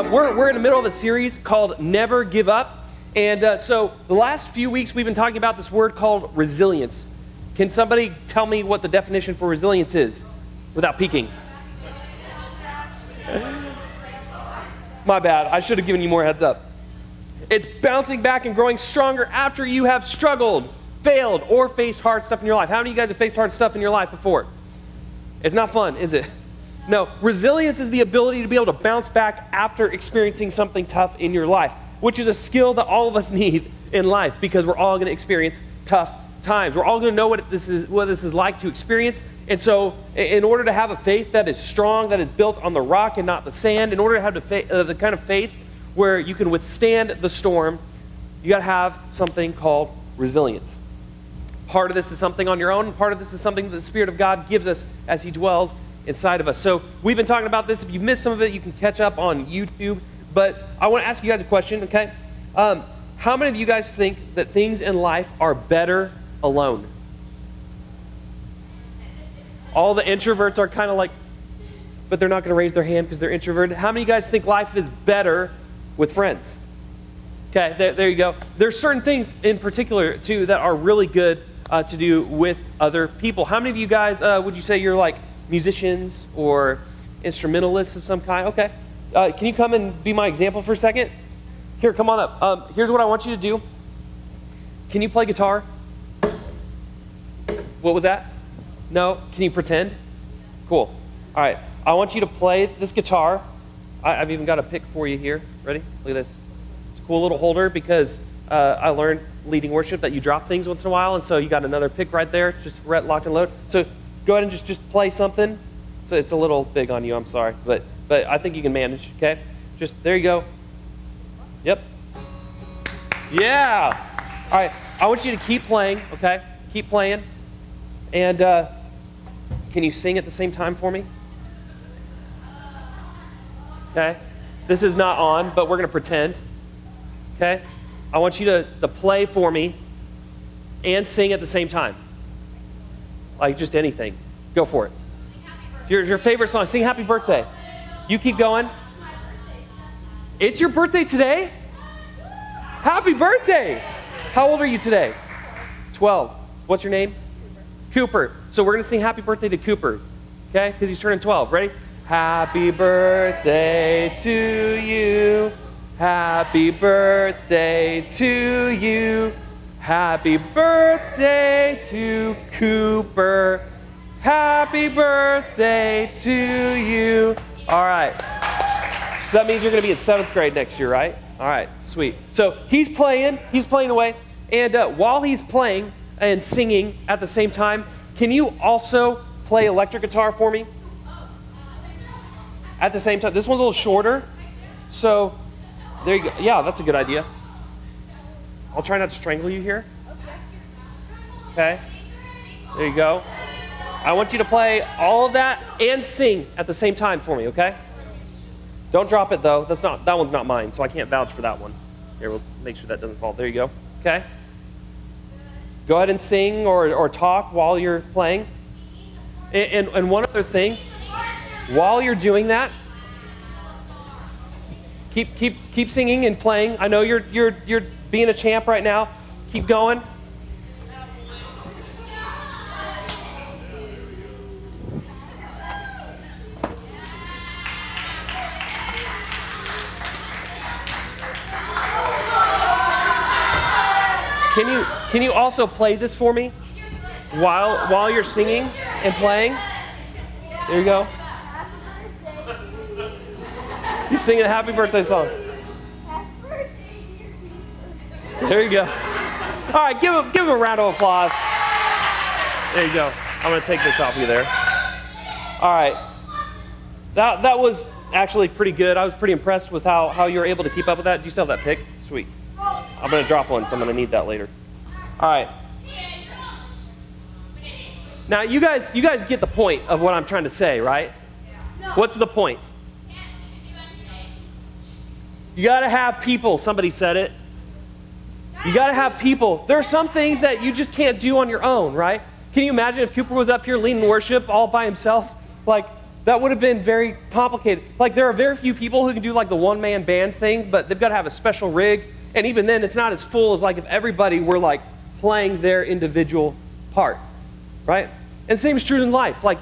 We're in the middle of a series called Never Give Up. And so the last few weeks we've been talking about this word called resilience. Can somebody tell me what the definition for resilience is without peeking? My bad. I should have given you more heads up. It's bouncing back and growing stronger after you have struggled, failed, or faced hard stuff in your life. How many of you guys have faced hard stuff in your life before? It's not fun, is it? No. Resilience is the ability to be able to bounce back after experiencing something tough in your life, which is a skill that all of us need in life because we're all going to experience tough times. We're all going to know what this is like to experience. And so in order to have a faith that is strong, that is built on the rock and not the sand, in order to have the kind of faith where you can withstand the storm, you got to have something called resilience. Part of this is something on your own, and part of this is something that the Spirit of God gives us as He dwells inside of us. So we've been talking about this. If you've missed some of it, you can catch up on YouTube. But I want to ask you guys a question, okay? How many of you guys think that things in life are better alone? All the introverts are kind of like, but they're not going to raise their hand because they're introverted. How many of you guys think life is better with friends? Okay, there you go. There's certain things in particular, too, that are really good to do with other people. How many of you guys, would you say you're like musicians or instrumentalists of some kind? Okay. Can you come and be my example for a second? Here, come on up. Here's what I want you to do. Can you play guitar? What was that? No? Can you pretend? Cool. All right. I want you to play this guitar. I've even got a pick for you here. Ready? Look at this. It's a cool little holder because I learned leading worship that you drop things once in a while, and so you got another pick right there, just lock and load. So go ahead and just play something. So it's a little big on you, I'm sorry, but I think you can manage, okay? Just, there you go. Yep. Yeah. All right, I want you to keep playing, okay? Keep playing. And can you sing at the same time for me? Okay? This is not on, but we're going to pretend. Okay? I want you to play for me and sing at the same time. Like just anything. Go for it. Your favorite song. Sing Happy Birthday. You keep going. It's your birthday today? Happy birthday! How old are you today? 12. What's your name? Cooper. So we're going to sing Happy Birthday to Cooper. Okay? Because he's turning 12. Ready? Happy birthday to you. Happy birthday to you. Happy birthday to Cooper. Happy birthday to you. All right. So that means you're going to be in 7th grade next year, right? All right, sweet. So he's playing away. And while he's playing and singing at the same time, can you also play electric guitar for me? At the same time. This one's a little shorter. So there you go. Yeah, that's a good idea. I'll try not to strangle you here. Okay. There you go. I want you to play all of that and sing at the same time for me, okay? Don't drop it, though. That one's not mine, so I can't vouch for that one. Here, we'll make sure that doesn't fall. There you go. Okay? Go ahead and sing or talk while you're playing. And one other thing, while you're doing that, keep singing and playing. I know you're being a champ right now. Keep going. Can you also play this for me while you're singing and playing? There you go. He's singing a happy birthday song. There you go. All right, give him a round of applause. There you go. I'm going to take this off you there. All right. That was actually pretty good. I was pretty impressed with how you were able to keep up with that. Do you still have that pick? Sweet. I'm going to drop one, so I'm going to need that later. All right. Now, you guys get the point of what I'm trying to say, right? What's the point? You got to have people. Somebody said it. You got to have people. There are some things that you just can't do on your own, right? Can you imagine if Cooper was up here leading worship all by himself? Like, that would have been very complicated. Like, there are very few people who can do like the one-man band thing, but they've got to have a special rig. And even then, it's not as full as like if everybody were like playing their individual part, right? And same is true in life. Like,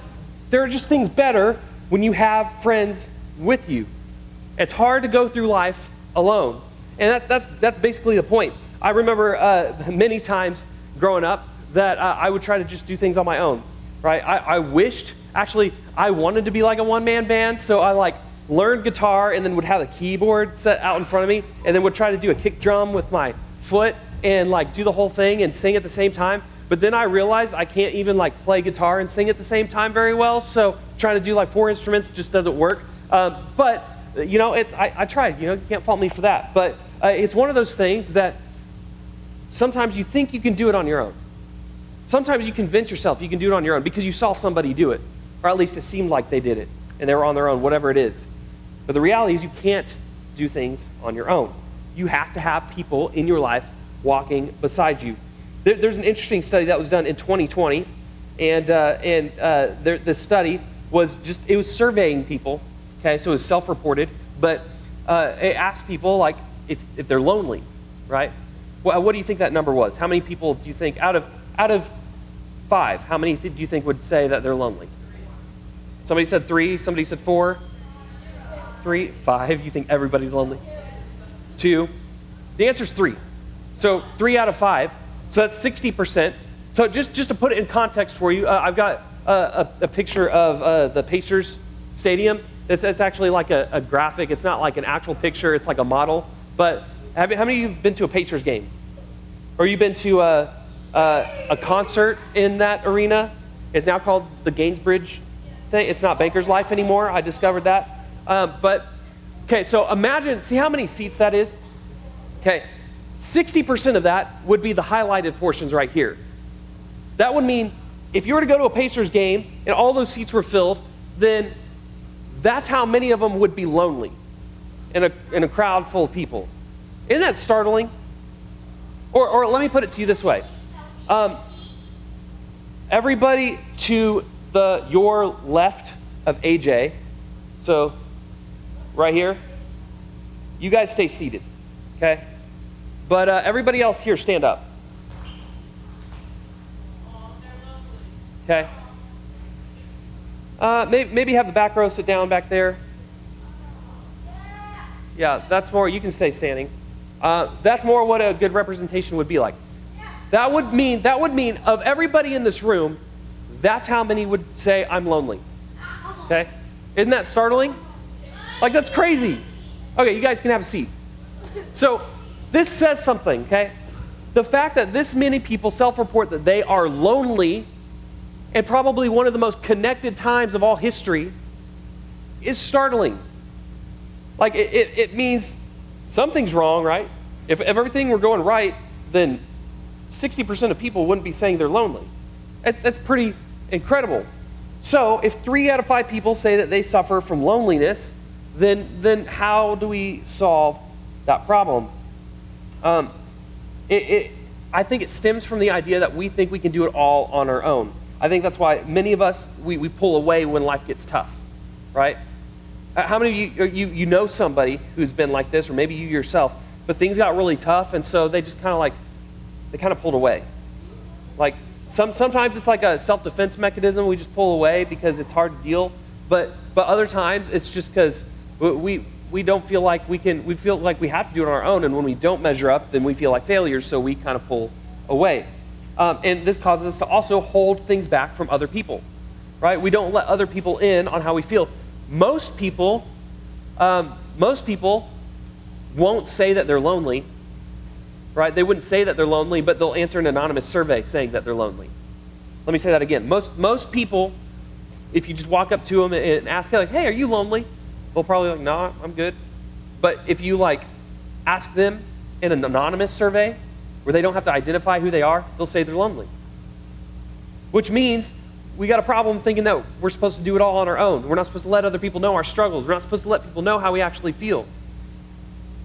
there are just things better when you have friends with you. It's hard to go through life alone. And that's basically the point. I remember many times growing up that I would try to just do things on my own, right? I wanted to be like a one-man band, so I like learned guitar and then would have a keyboard set out in front of me and then would try to do a kick drum with my foot and like do the whole thing and sing at the same time. But then I realized I can't even like play guitar and sing at the same time very well, so trying to do like 4 instruments just doesn't work. But you know, I tried, you know, you can't fault me for that. But it's one of those things that sometimes you think you can do it on your own. Sometimes you convince yourself you can do it on your own because you saw somebody do it, or at least it seemed like they did it, and they were on their own, whatever it is. But the reality is you can't do things on your own. You have to have people in your life walking beside you. There's an interesting study that was done in 2020, and the study was it was surveying people, okay, so it was self-reported, but it asked people, like, if they're lonely, right? Well, what do you think that number was? How many people do you think, out of 5, how many do you think would say that they're lonely? Somebody said 3, somebody said 4, 3, 5, you think everybody's lonely? 2, the answer's 3. So 3 out of 5, so that's 60%. So just to put it in context for you, I've got a picture of the Pacers stadium. It's actually like a graphic. It's not like an actual picture, it's like a model. But how many of you have been to a Pacers game? Or you've been to a concert in that arena? It's now called the Gainsbridge thing. It's not Bankers Life anymore. I discovered that. But, okay, so imagine, see how many seats that is? Okay, 60% of that would be the highlighted portions right here. That would mean if you were to go to a Pacers game and all those seats were filled, then that's how many of them would be lonely in a crowd full of people. Isn't that startling? Or let me put it to you this way. Everybody to your left of AJ, so right here, you guys stay seated, okay? But everybody else here, stand up. Okay. Maybe have the back row sit down back there. Yeah, that's more, you can stay standing. That's more what a good representation would be like. That would mean of everybody in this room, that's how many would say, I'm lonely. Okay? Isn't that startling? Like, that's crazy. Okay, you guys can have a seat. So, this says something, okay? The fact that this many people self-report that they are lonely, and probably one of the most connected times of all history, is startling. Like, it means something's wrong, right? If everything were going right, then 60% of people wouldn't be saying they're lonely. That's pretty incredible. So, if 3 out of 5 people say that they suffer from loneliness, then how do we solve that problem? I think it stems from the idea that we think we can do it all on our own. I think that's why many of us, we pull away when life gets tough, right? How many of you know somebody who's been like this, or maybe you yourself, but things got really tough, and so they just kind of pulled away. Like, sometimes it's like a self-defense mechanism. We just pull away because it's hard to deal, but other times it's just because we don't feel like we feel like we have to do it on our own, and when we don't measure up, then we feel like failures, so we kind of pull away. And this causes us to also hold things back from other people, right? We don't let other people in on how we feel. Most people won't say that they're lonely, right? They wouldn't say that they're lonely, but they'll answer an anonymous survey saying that they're lonely. Let me say that again. Most people, if you just walk up to them and ask, like, hey, are you lonely? They'll probably be like, no, I'm good. But if you ask them in an anonymous survey where they don't have to identify who they are, they'll say they're lonely. Which means we got a problem thinking that we're supposed to do it all on our own. We're not supposed to let other people know our struggles. We're not supposed to let people know how we actually feel.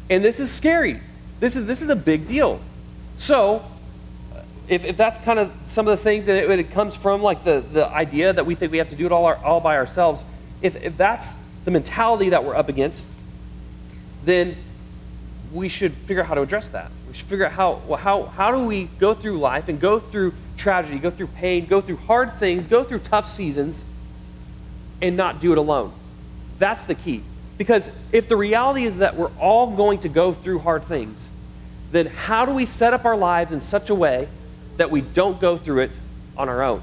And this is scary. This is a big deal. So, if that's kind of some of the things that it comes from, like the idea that we think we have to do it all by ourselves, if that's the mentality that we're up against, then we should figure out how to address that. We should figure out how do we go through life and go through tragedy, go through pain, go through hard things, go through tough seasons, and not do it alone. That's the key. Because if the reality is that we're all going to go through hard things, then how do we set up our lives in such a way that we don't go through it on our own?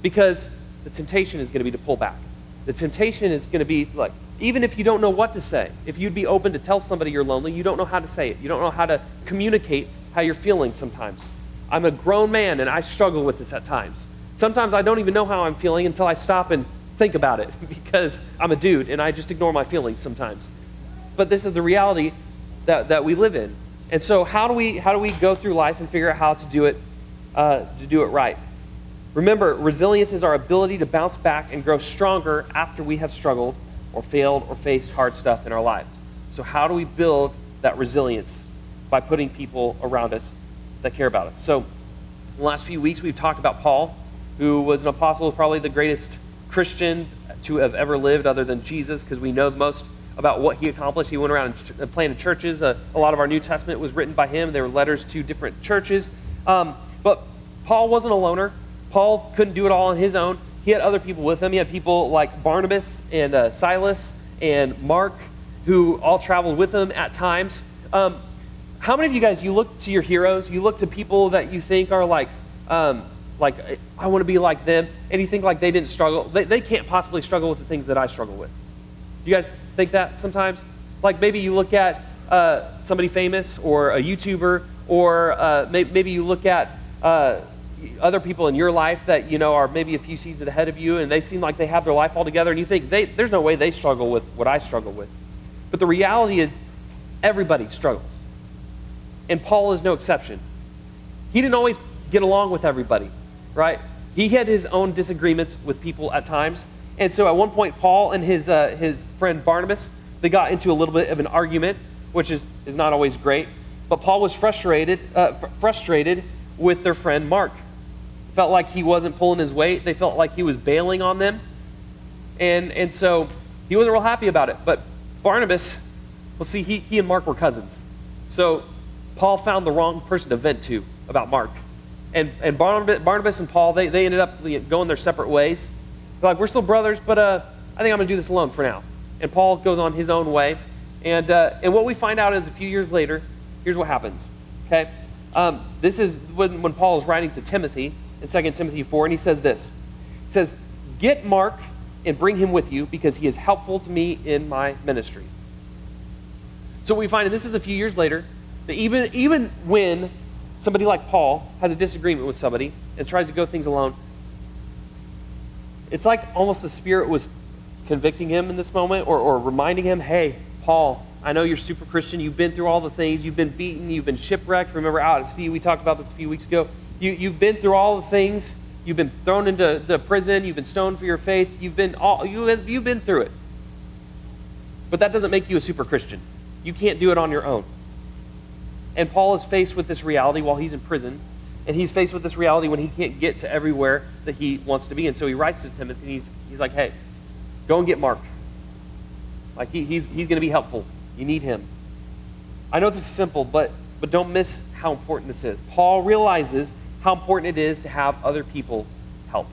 Because the temptation is going to be to pull back. The temptation is going to be like, even if you don't know what to say, if you'd be open to tell somebody you're lonely, you don't know how to say it. You don't know how to communicate how you're feeling sometimes. I'm a grown man and I struggle with this at times. Sometimes I don't even know how I'm feeling until I stop and think about it because I'm a dude and I just ignore my feelings sometimes. But this is the reality that we live in. And so how do we go through life and figure out how to do it right? Remember, resilience is our ability to bounce back and grow stronger after we have struggled or failed or faced hard stuff in our lives. So how do we build that resilience? By putting people around us that care about us. So in the last few weeks, we've talked about Paul, who was an apostle, probably the greatest Christian to have ever lived other than Jesus, because we know the most about what he accomplished. He went around and planted churches. A lot of our New Testament was written by him. There were letters to different churches. But Paul wasn't a loner. Paul couldn't do it all on his own. He had other people with him. He had people like Barnabas and Silas and Mark, who all traveled with him at times. How many of you guys, you look to your heroes, you look to people that you think are like I want to be like them, and you think like they didn't struggle. They can't possibly struggle with the things that I struggle with. Do you guys think that sometimes? Like maybe you look at somebody famous or a YouTuber, or maybe you look at other people in your life that you know are maybe a few seasons ahead of you, and they seem like they have their life all together, and you think there's no way they struggle with what I struggle with. But the reality is everybody struggles. And Paul is no exception. He didn't always get along with everybody, right? He had his own disagreements with people at times. And so at one point, Paul and his friend Barnabas, they got into a little bit of an argument, which is not always great. But Paul was frustrated with their friend Mark. Felt like he wasn't pulling his weight. They felt like he was bailing on them. And so he wasn't real happy about it. But Barnabas, well, see, he and Mark were cousins. So Paul found the wrong person to vent to about Mark. And Barnabas and Paul, they ended up going their separate ways. They're like, we're still brothers, but I think I'm going to do this alone for now. And Paul goes on his own way. And what we find out is a few years later, here's what happens. Okay? This is when Paul is writing to Timothy in 2 Timothy 4, and he says this. He says, get Mark and bring him with you because he is helpful to me in my ministry. So what we find, and this is a few years later, that even when somebody like Paul has a disagreement with somebody and tries to go things alone, it's like almost the Spirit was convicting him in this moment or reminding him, hey, Paul, I know you're super Christian. You've been through all the things. You've been beaten. You've been shipwrecked. Remember out at sea, we talked about this a few weeks ago. You've been through all the things. You've been thrown into the prison. You've been stoned for your faith. You've been through it. But that doesn't make you a super Christian. You can't do it on your own. And Paul is faced with this reality while he's in prison, and he's faced with this reality when he can't get to everywhere that he wants to be. And so he writes to Timothy, and he's like, hey, go and get Mark. Like he's going to be helpful. You need him. I know this is simple, but don't miss how important this is. Paul realizes how important it is to have other people help.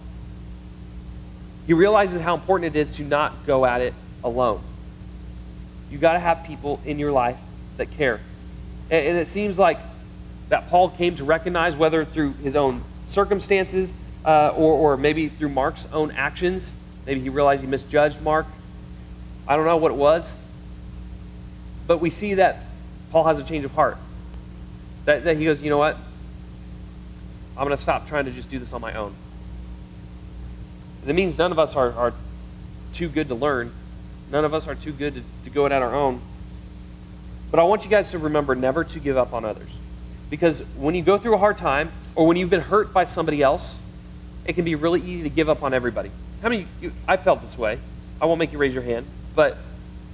He realizes how important it is to not go at it alone. You got to have people in your life that care. And it seems like that Paul came to recognize, whether through his own circumstances or maybe through Mark's own actions. Maybe he realized he misjudged Mark. I don't know what it was. But we see that Paul has a change of heart. That he goes, you know what? I'm going to stop trying to just do this on my own. And it means none of us are too good to learn. None of us are too good to go it at our own. But I want you guys to remember never to give up on others. Because when you go through a hard time, or when you've been hurt by somebody else, it can be really easy to give up on everybody. How many of you, I felt this way. I won't make you raise your hand. But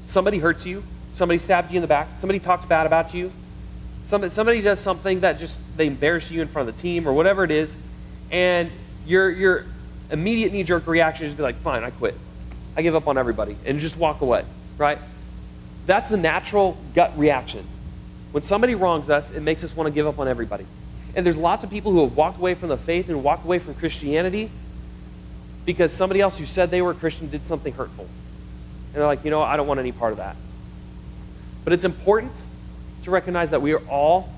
somebody hurts you. Somebody stabbed you in the back. Somebody talks bad about you. Somebody does something that just, they embarrass you in front of the team or whatever it is. And your immediate knee-jerk reaction is to be like, fine, I quit. I give up on everybody, and just walk away, right? That's the natural gut reaction. When somebody wrongs us, it makes us want to give up on everybody. And there's lots of people who have walked away from the faith and walked away from Christianity because somebody else who said they were a Christian did something hurtful. And they're like, I don't want any part of that. But it's important to recognize that we are all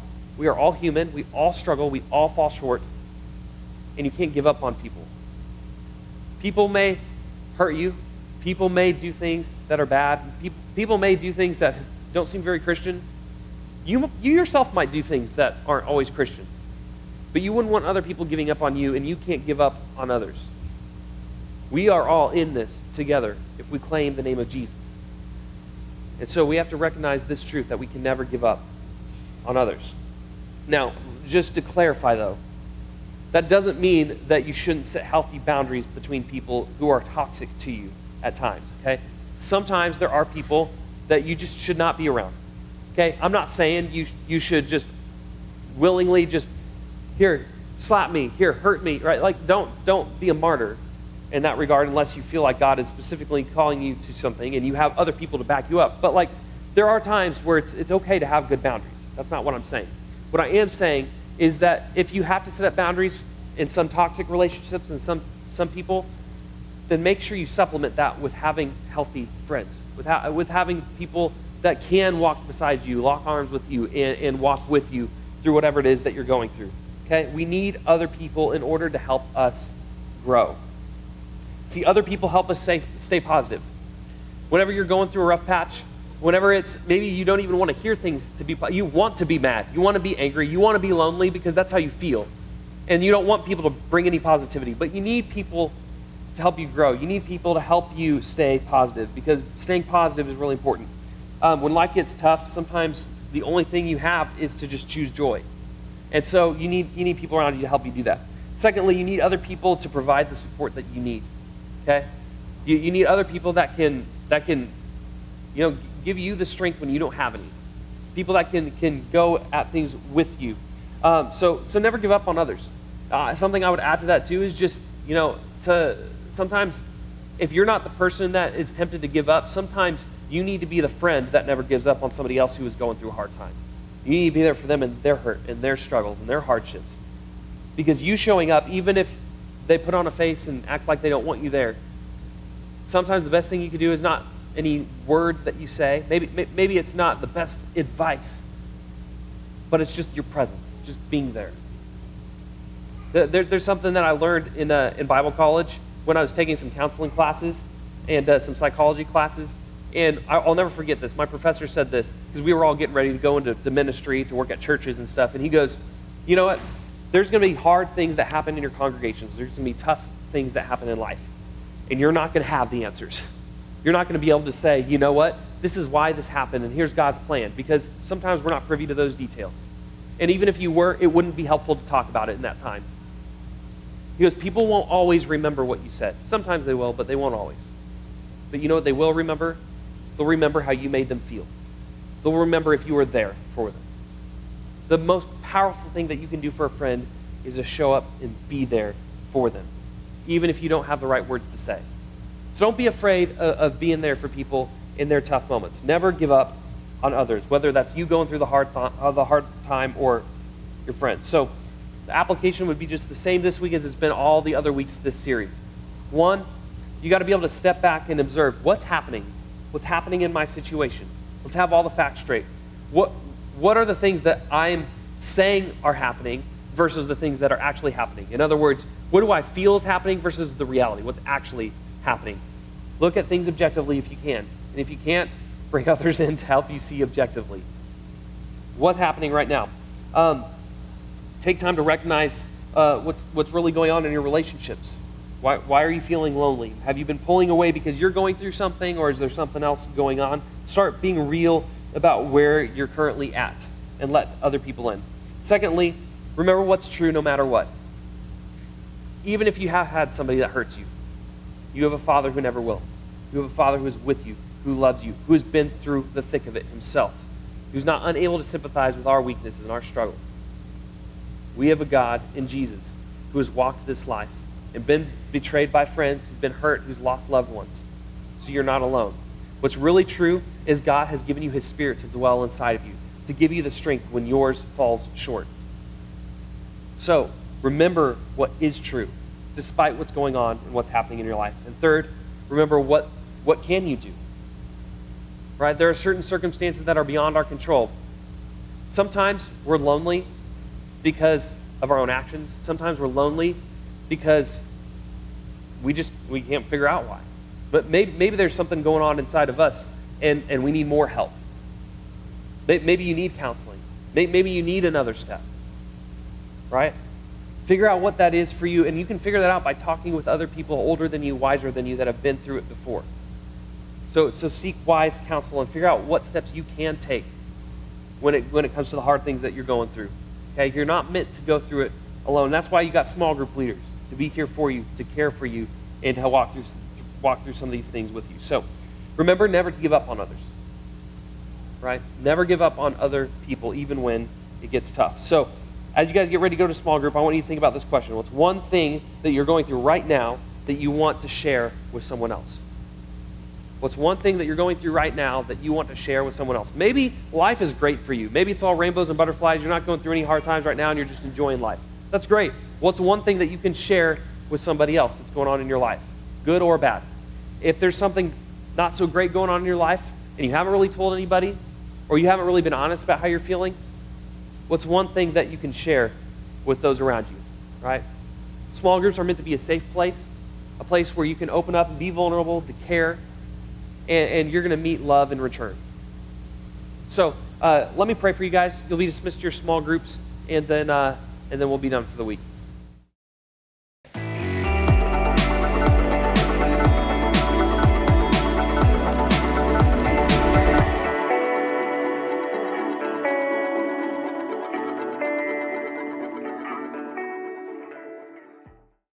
human, we all struggle, we all fall short, and you can't give up on people. People may hurt you. People may do things that are bad. People may do things that don't seem very Christian. You yourself might do things that aren't always Christian. But you wouldn't want other people giving up on you, and you can't give up on others. We are all in this together if we claim the name of Jesus. And so we have to recognize this truth that we can never give up on others. Now, just to clarify though, that doesn't mean that you shouldn't set healthy boundaries between people who are toxic to you at times, okay? Sometimes there are people that you just should not be around, okay? I'm not saying you should just willingly just, here, slap me, here, hurt me, right? Like, don't be a martyr in that regard unless you feel like God is specifically calling you to something and you have other people to back you up. But like, there are times where it's okay to have good boundaries. That's not what I'm saying. What I am saying is that if you have to set up boundaries in some toxic relationships and some people, then make sure you supplement that with having healthy friends, with having people that can walk beside you, lock arms with you, and walk with you through whatever it is that you're going through. Okay? We need other people in order to help us grow. See, other people help us stay positive. Whenever you're going through a rough patch, whenever it's, maybe you don't even want to hear things you want to be mad, you want to be angry, you want to be lonely because that's how you feel. And you don't want people to bring any positivity, but you need people to help you grow. You need people to help you stay positive because staying positive is really important. When life gets tough, sometimes the only thing you have is to just choose joy. And so you need people around you to help you do that. Secondly, you need other people to provide the support that you need. Okay? You need other people that can give you the strength when you don't have any. People that can go at things with you. So never give up on others. Something I would add to that too is just, to sometimes if you're not the person that is tempted to give up, sometimes you need to be the friend that never gives up on somebody else who is going through a hard time. You need to be there for them in their hurt and their struggles and their hardships. Because you showing up, even if they put on a face and act like they don't want you there, sometimes the best thing you can do is not any words that you say. Maybe it's not the best advice, but it's just your presence, just being there. There's something that I learned in Bible college when I was taking some counseling classes and some psychology classes. And I'll never forget this. My professor said this because we were all getting ready to go into ministry, to work at churches and stuff. And he goes, you know what? There's going to be hard things that happen in your congregations. There's going to be tough things that happen in life. And you're not going to have the answers. You're not going to be able to say, you know what? This is why this happened, and here's God's plan. Because sometimes we're not privy to those details. And even if you were, it wouldn't be helpful to talk about it in that time. He goes, people won't always remember what you said. Sometimes they will, but they won't always. But you know what they will remember? They'll remember how you made them feel. They'll remember if you were there for them. The most powerful thing that you can do for a friend is to show up and be there for them, even if you don't have the right words to say. So don't be afraid of being there for people in their tough moments. Never give up on others, whether that's you going through the hard time or your friends. So the application would be just the same this week as it's been all the other weeks of this series. One, you got to be able to step back and observe what's happening in my situation. Let's have all the facts straight. What are the things that I'm saying are happening versus the things that are actually happening? In other words, what do I feel is happening versus the reality, what's actually happening? Look at things objectively if you can. And if you can't, bring others in to help you see objectively. What's happening right now? Take time to recognize what's really going on in your relationships. Why are you feeling lonely? Have you been pulling away because you're going through something, or is there something else going on? Start being real about where you're currently at and let other people in. Secondly, remember what's true no matter what. Even if you have had somebody that hurts you, you have a Father who never will. You have a Father who is with you, who loves you, who has been through the thick of it himself, who's not unable to sympathize with our weaknesses and our struggle. We have a God in Jesus who has walked this life and been betrayed by friends, who's been hurt, who's lost loved ones. so you're not alone. What's really true is God has given you his Spirit to dwell inside of you, to give you the strength when yours falls short. So, remember what is true, despite what's going on and what's happening in your life. And third, remember what can you do? Right? There are certain circumstances that are beyond our control. Sometimes we're lonely because of our own actions. Sometimes we're lonely because we can't figure out why. But maybe there's something going on inside of us and we need more help. Maybe you need counseling. Maybe you need another step. Right? Figure out what that is for you, and you can figure that out by talking with other people older than you, wiser than you, that have been through it before. So seek wise counsel and figure out what steps you can take when it comes to the hard things that you're going through. Okay? You're not meant to go through it alone. That's why you got small group leaders, to be here for you, to care for you, and to walk through some of these things with you. So remember never to give up on others. Right? Never give up on other people, even when it gets tough. So as you guys get ready to go to small group, I want you to think about this question. What's one thing that you're going through right now that you want to share with someone else? What's one thing that you're going through right now that you want to share with someone else? Maybe life is great for you. Maybe it's all rainbows and butterflies. You're not going through any hard times right now and you're just enjoying life. That's great. What's one thing that you can share with somebody else that's going on in your life, good or bad? If there's something not so great going on in your life and you haven't really told anybody, or you haven't really been honest about how you're feeling, what's one thing that you can share with those around you, right? Small groups are meant to be a safe place, a place where you can open up and be vulnerable, to care, and you're going to meet love in return. So let me pray for you guys. You'll be dismissed to your small groups, and then we'll be done for the week.